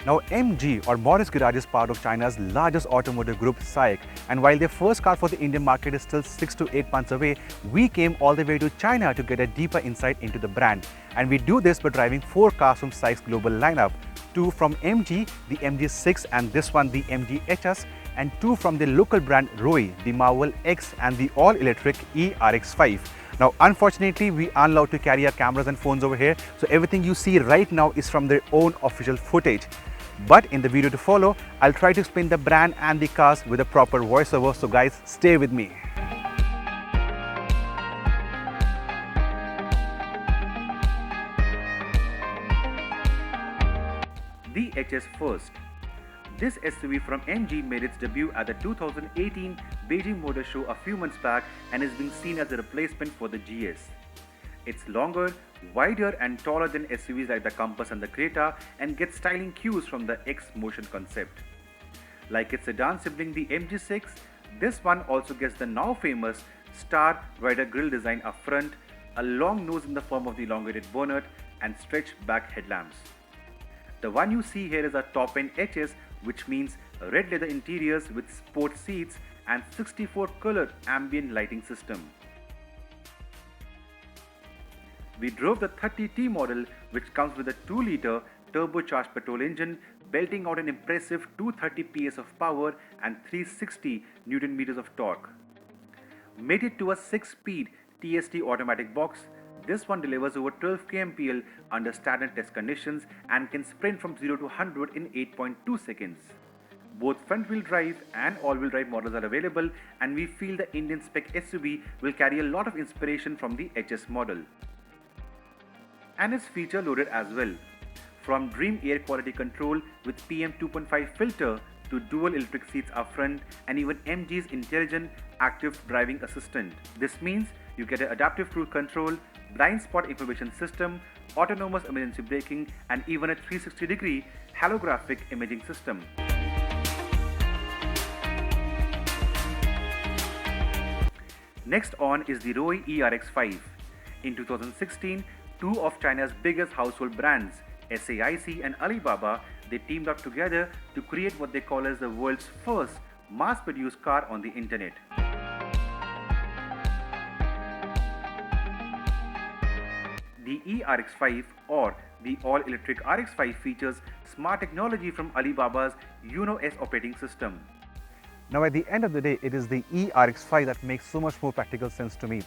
Now MG or Morris Garage is part of China's largest automotive group SAIC, and while their first car for the Indian market is still 6 to 8 months away, we came all the way to China to get a deeper insight into the brand. And we do this by driving 4 cars from SAIC's global lineup, 2 from MG, the MG 6 and this one the MG HS, and 2 from the local brand Roewe, the Marvel X and the all-electric ERX5. Now, unfortunately, we aren't allowed to carry our cameras and phones over here, so everything you see right now is from their own official footage. But in the video to follow, I'll try to explain the brand and the cars with a proper voiceover, so guys, stay with me. The HS first. This SUV from MG made its debut at the 2018 Beijing Motor Show a few months back and is being seen as a replacement for the GS. It's longer, wider and taller than SUVs like the Compass and the Creta and gets styling cues from the X Motion concept. Like its sedan sibling the MG6, this one also gets the now famous star rider grille design up front, a long nose in the form of the elongated bonnet and stretched back headlamps. The one you see here is a top-end HS, which means red leather interiors with sport seats and 64-color ambient lighting system. We drove the 30T model, which comes with a 2-liter turbocharged petrol engine, belting out an impressive 230 PS of power and 360 Nm of torque. Mated to a 6-speed TST automatic box, this one delivers over 12 kmpl under standard test conditions and can sprint from 0 to 100 in 8.2 seconds. Both front-wheel drive and all-wheel drive models are available, and we feel the Indian spec SUV will carry a lot of inspiration from the HS model. And is feature loaded as well. From Dream air quality control with PM 2.5 filter to dual electric seats up front and even MG's intelligent active driving assistant. This means you get an adaptive cruise control, blind spot information system, autonomous emergency braking and even a 360-degree holographic imaging system. Next on is the Roewe ERX5. In 2016, two of China's biggest household brands, SAIC and Alibaba, they teamed up together to create what they call as the world's first mass-produced car on the internet. The ERX5 or the all-electric RX5 features smart technology from Alibaba's UNO-S operating system. Now at the end of the day, it is the ERX5 that makes so much more practical sense to me.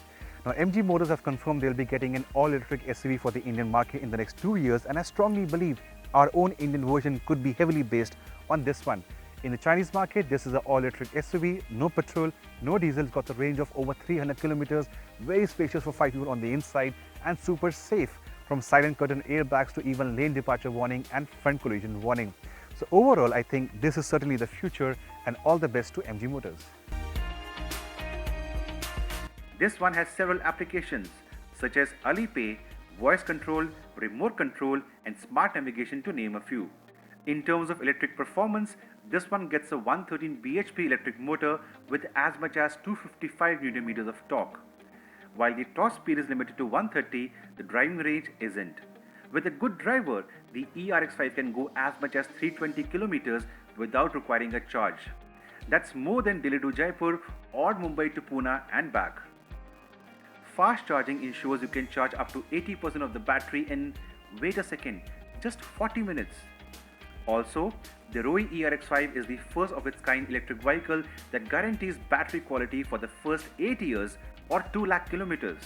Now MG Motors have confirmed they'll be getting an all-electric SUV for the Indian market in the next 2 years, and I strongly believe our own Indian version could be heavily based on this one. In the Chinese market, this is an all-electric SUV, no petrol, no diesel, it's got a range of over 300 kilometers, very spacious for 5 people on the inside and super safe, from silent curtain airbags to even lane departure warning and front collision warning. So overall, I think this is certainly the future, and all the best to MG Motors. This one has several applications such as Alipay, voice control, remote control and smart navigation to name a few. In terms of electric performance, this one gets a 113 bhp electric motor with as much as 255 Nm of torque. While the top speed is limited to 130, the driving range isn't. With a good driver, the ERX5 can go as much as 320 km without requiring a charge. That's more than Delhi to Jaipur or Mumbai to Pune and back. Fast charging ensures you can charge up to 80% of the battery in, wait a second, just 40 minutes. Also, the Roewe ERX5 is the first of its kind electric vehicle that guarantees battery quality for the first 8 years or 2 lakh kilometers.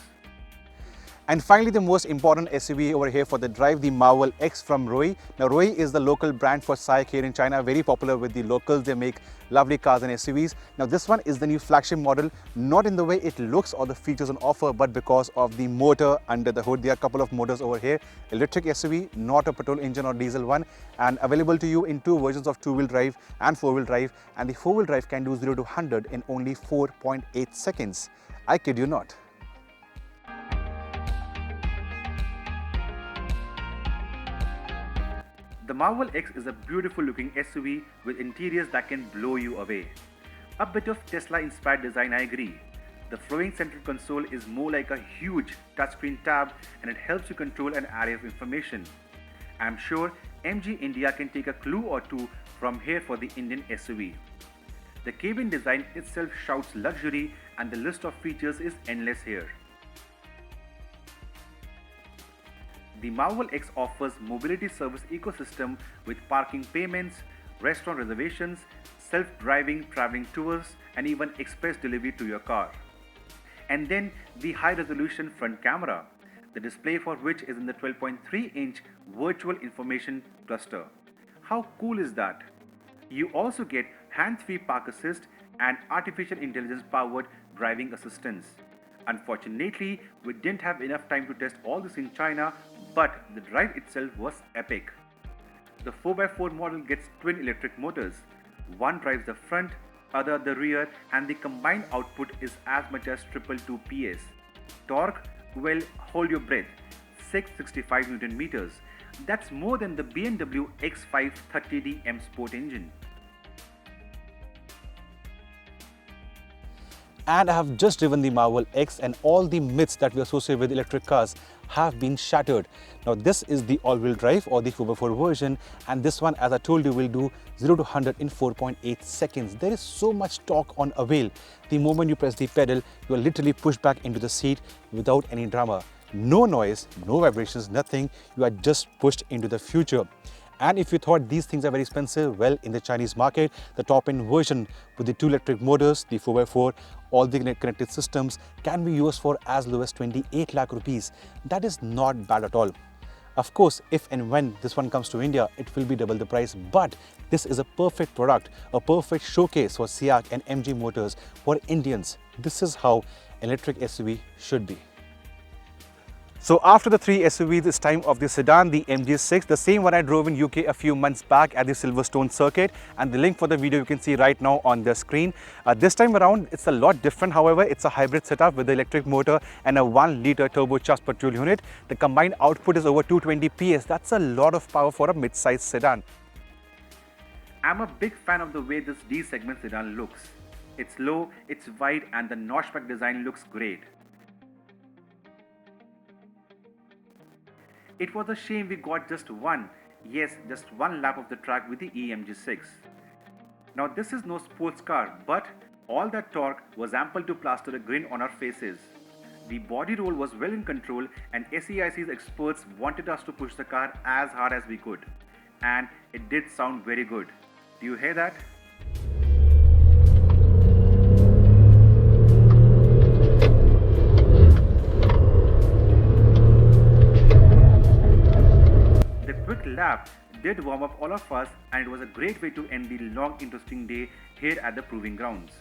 And finally, the most important SUV over here for the drive, the Marvel X from Roewe. Now, Roewe is the local brand for SAIC here in China, very popular with the locals. They make lovely cars and SUVs. Now, this one is the new flagship model, not in the way it looks or the features on offer, but because of the motor under the hood. There are a couple of motors over here. Electric SUV, not a petrol engine or diesel one, and available to you in 2 versions of 2-wheel drive and 4-wheel drive. And the 4-wheel drive can do 0 to 100 in only 4.8 seconds. I kid you not. The Marvel X is a beautiful looking SUV with interiors that can blow you away. A bit of Tesla-inspired design, I agree. The flowing central console is more like a huge touchscreen tab, and it helps you control an array of information. I'm sure MG India can take a clue or two from here for the Indian SUV. The cabin design itself shouts luxury, and the list of features is endless here. The Marvel X offers mobility service ecosystem with parking payments, restaurant reservations, self-driving traveling tours, and even express delivery to your car. And then the high-resolution front camera, the display for which is in the 12.3-inch virtual information cluster. How cool is that? You also get hands-free park assist and artificial intelligence-powered driving assistance. Unfortunately, we didn't have enough time to test all this in China, but the drive itself was epic. The 4x4 model gets twin electric motors. One drives the front, other the rear, and the combined output is as much as 222 PS. Torque, well, hold your breath, 665 Newton meters. That's more than the BMW X5 30D M Sport engine. And I have just driven the Marvel X, and all the myths that we associate with electric cars have been shattered. Now this is the all-wheel drive or the 4x4 version, and this one, as I told you, will do 0 to 100 in 4.8 seconds. There is so much torque on a wheel. The moment you press the pedal, you are literally pushed back into the seat without any drama. No noise, no vibrations, nothing. You are just pushed into the future. And if you thought these things are very expensive, well, in the Chinese market, the top-end version with the 2 electric motors, the 4x4, all the connected systems can be used for as low as 28 lakh rupees. That is not bad at all. Of course, if and when this one comes to India, it will be double the price, but this is a perfect product, a perfect showcase for SAIC and MG Motors for Indians. This is how electric SUV should be. So after the 3 SUVs, it's time of the sedan, the MG6, the same one I drove in UK a few months back at the Silverstone circuit, and the link for the video you can see right now on the screen. This time around, it's a lot different. However, it's a hybrid setup with the electric motor and a 1-litre turbocharged petrol unit. The combined output is over 220 PS. That's a lot of power for a mid-sized sedan. I'm a big fan of the way this D-segment sedan looks. It's low, it's wide, and the notchback design looks great. It was a shame we got just one lap of the track with the EMG6. Now this is no sports car, but all that torque was ample to plaster a grin on our faces. The body roll was well in control, and SAIC's experts wanted us to push the car as hard as we could. And it did sound very good. Do you hear that? Lap did warm up all of us, and it was a great way to end the long interesting day here at the proving grounds.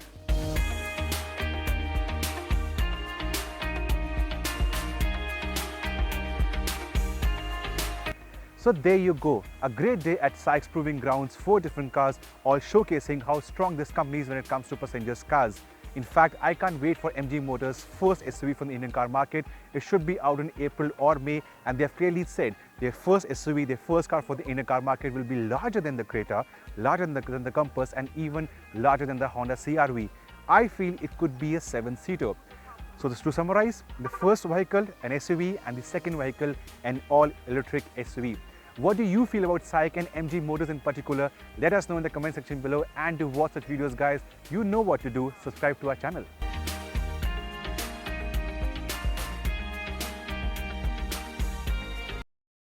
So there you go, a great day at SAIC's proving grounds, 4 different cars, all showcasing how strong this company is when it comes to passengers cars. In fact, I can't wait for MG Motors' first SUV from the Indian car market. It should be out in April or May, and they have clearly said their first SUV, their first car for the Indian car market will be larger than the Creta, larger than the Compass, and even larger than the Honda CR-V. I feel it could be a 7-seater. So to summarize, the first vehicle, an SUV, and the second vehicle, an all-electric SUV. What do you feel about SAIC and MG Motors in particular? Let us know in the comment section below, and to watch such videos, guys, you know what to do. Subscribe to our channel.